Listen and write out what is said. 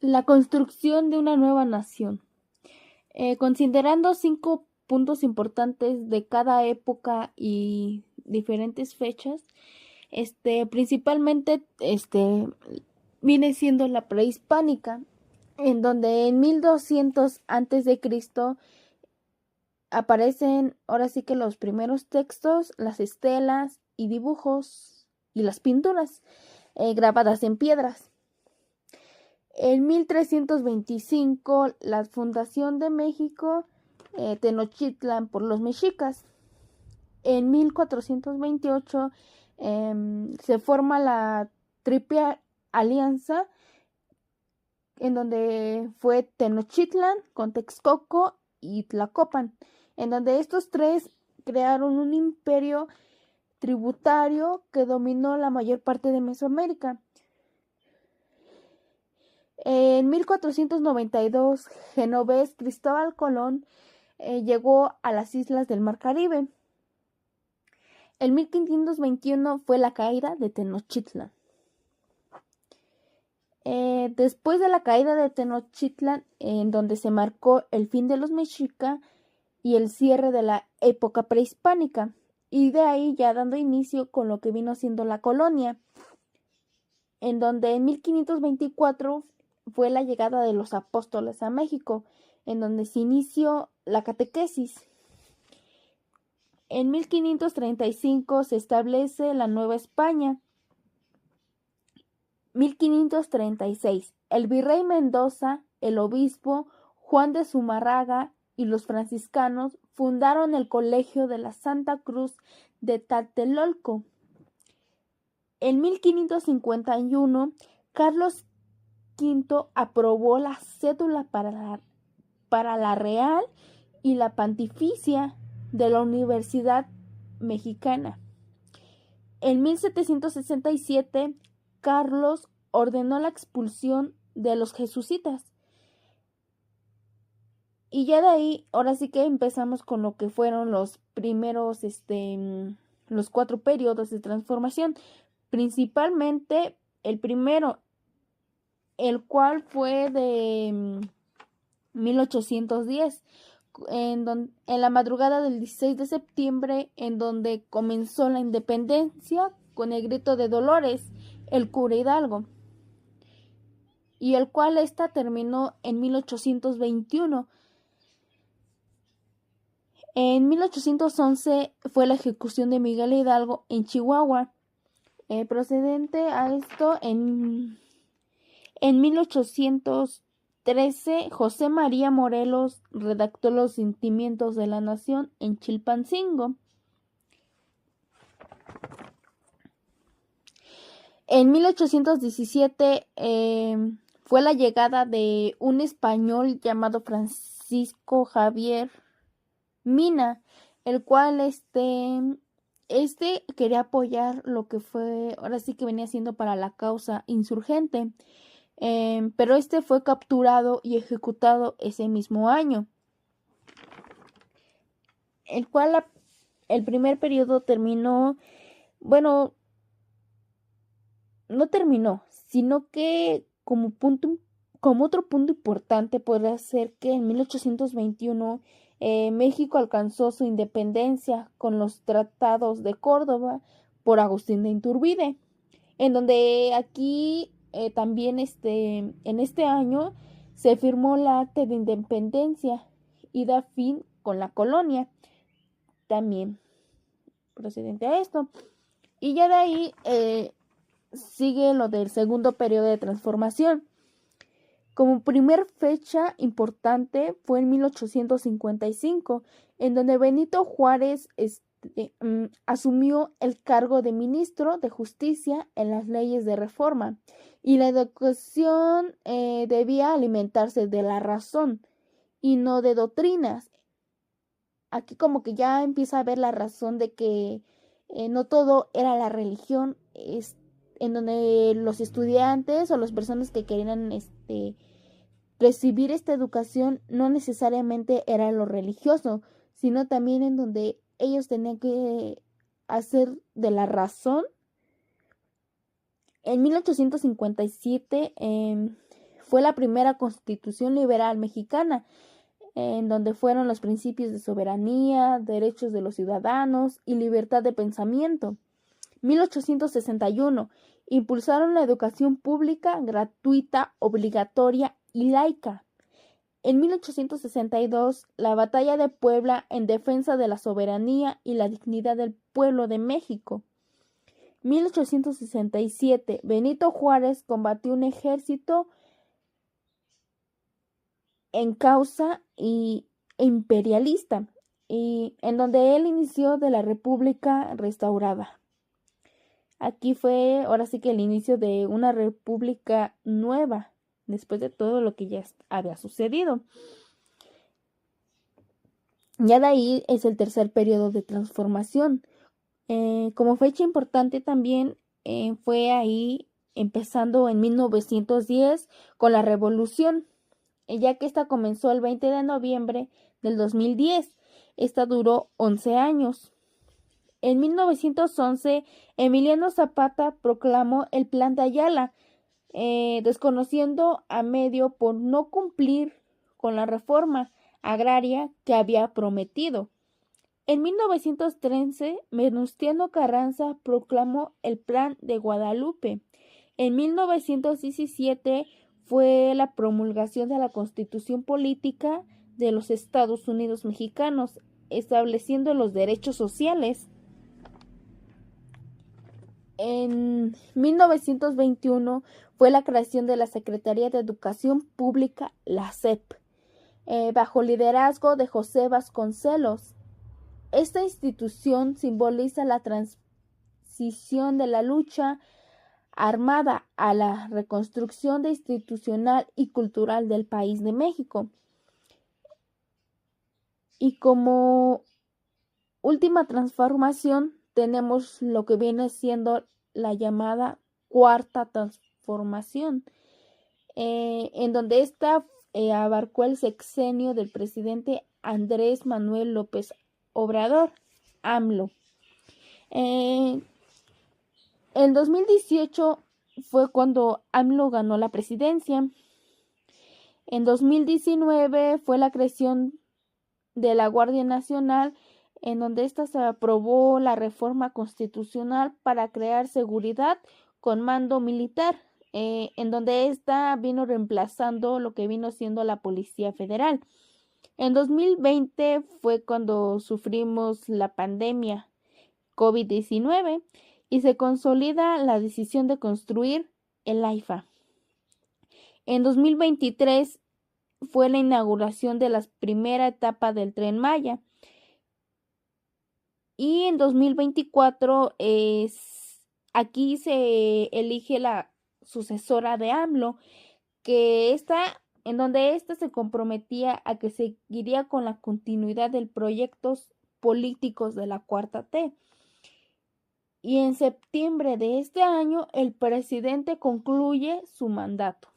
La construcción de una nueva nación. Considerando 5 puntos importantes de cada época y diferentes fechas, principalmente viene siendo la prehispánica, en donde en 1200 antes de Cristo aparecen ahora sí que los primeros textos, las estelas y dibujos y las pinturas grabadas en piedras. En 1325, la fundación de México, Tenochtitlan por los mexicas. En 1428 se forma la Triple Alianza, en donde fue Tenochtitlan con Texcoco y Tlacopan, en donde estos tres crearon un imperio tributario que dominó la mayor parte de Mesoamérica. En 1492, genovés Cristóbal Colón llegó a las islas del Mar Caribe. En 1521 fue la caída de Tenochtitlan. Después de la caída de Tenochtitlan, en donde se marcó el fin de los mexicas y el cierre de la época prehispánica, y de ahí ya dando inicio con lo que vino siendo la colonia, en donde en 1524 fue la llegada de los apóstoles a México, en donde se inició la catequesis. En 1535 se establece la Nueva España. 1536, el virrey Mendoza, el obispo Juan de Zumárraga y los franciscanos fundaron el Colegio de la Santa Cruz de Tlatelolco. En 1551, Carlos V aprobó la cédula para la Real y la Pontificia de la Universidad Mexicana. En 1767, Carlos ordenó la expulsión de los jesuitas. Y ya de ahí, ahora sí que empezamos con lo que fueron los primeros, los 4 periodos de transformación. Principalmente el primero, el cual fue de 1810, en la madrugada del 16 de septiembre, en donde comenzó la independencia con el grito de Dolores, el cura Hidalgo, y el cual terminó en 1821. En 1811 fue la ejecución de Miguel Hidalgo en Chihuahua. Procedente a esto, en 1813, José María Morelos redactó los sentimientos de la nación en Chilpancingo. En 1817 fue la llegada de un español llamado Francisco Javier Mina, el cual quería apoyar lo que fue, ahora sí que venía siendo para la causa insurgente, pero fue capturado y ejecutado ese mismo año, el cual el primer periodo terminó, bueno, no terminó, sino que como otro punto importante podría ser que en 1821 México alcanzó su independencia con los tratados de Córdoba por Agustín de Iturbide, en donde aquí también en este año se firmó la acta de independencia y da fin con la colonia, también procedente a esto. Y ya de ahí sigue lo del segundo periodo de transformación. Como primer fecha importante fue en 1855, en donde Benito Juárez asumió el cargo de ministro de Justicia en las leyes de reforma, y la educación debía alimentarse de la razón y no de doctrinas. Aquí como que ya empieza a ver la razón de que no todo era la religión, en donde los estudiantes o las personas que querían recibir esta educación no necesariamente era lo religioso, sino también en donde ellos tenían que hacer de la razón. En 1857 Fue la primera constitución liberal mexicana, en donde fueron los principios de soberanía, derechos de los ciudadanos y libertad de pensamiento. 1861. Impulsaron la educación pública, gratuita, obligatoria y laica. En 1862, la Batalla de Puebla en defensa de la soberanía y la dignidad del pueblo de México. 1867, Benito Juárez combatió un ejército en causa imperialista, y en donde él inició de la República restaurada. Aquí fue ahora sí que el inicio de una república nueva, después de todo lo que ya había sucedido. Ya de ahí es el tercer periodo de transformación. Como fecha importante también fue ahí empezando en 1910 con la revolución, ya que esta comenzó el 20 de noviembre del 2010. Esta duró 11 años. En 1911, Emiliano Zapata proclamó el Plan de Ayala, desconociendo a Medio por no cumplir con la reforma agraria que había prometido. En 1913, Venustiano Carranza proclamó el Plan de Guadalupe. En 1917 fue la promulgación de la Constitución Política de los Estados Unidos Mexicanos, estableciendo los derechos sociales. En 1921 fue la creación de la Secretaría de Educación Pública, la SEP, bajo liderazgo de José Vasconcelos. Esta institución simboliza la transición de la lucha armada a la reconstrucción institucional y cultural del país de México. Y como última transformación tenemos lo que viene siendo la llamada Cuarta Transformación, en donde esta abarcó el sexenio del presidente Andrés Manuel López Obrador, AMLO. En 2018 fue cuando AMLO ganó la presidencia. En 2019 fue la creación de la Guardia Nacional, en donde ésta se aprobó la reforma constitucional para crear seguridad con mando militar, en donde ésta vino reemplazando lo que vino siendo la Policía Federal. En 2020 fue cuando sufrimos la pandemia COVID-19 y se consolida la decisión de construir el AIFA. En 2023 fue la inauguración de la primera etapa del Tren Maya. Y en 2024 aquí se elige la sucesora de AMLO, en donde ésta se comprometía a que seguiría con la continuidad de proyectos políticos de la Cuarta T. Y en septiembre de este año el presidente concluye su mandato.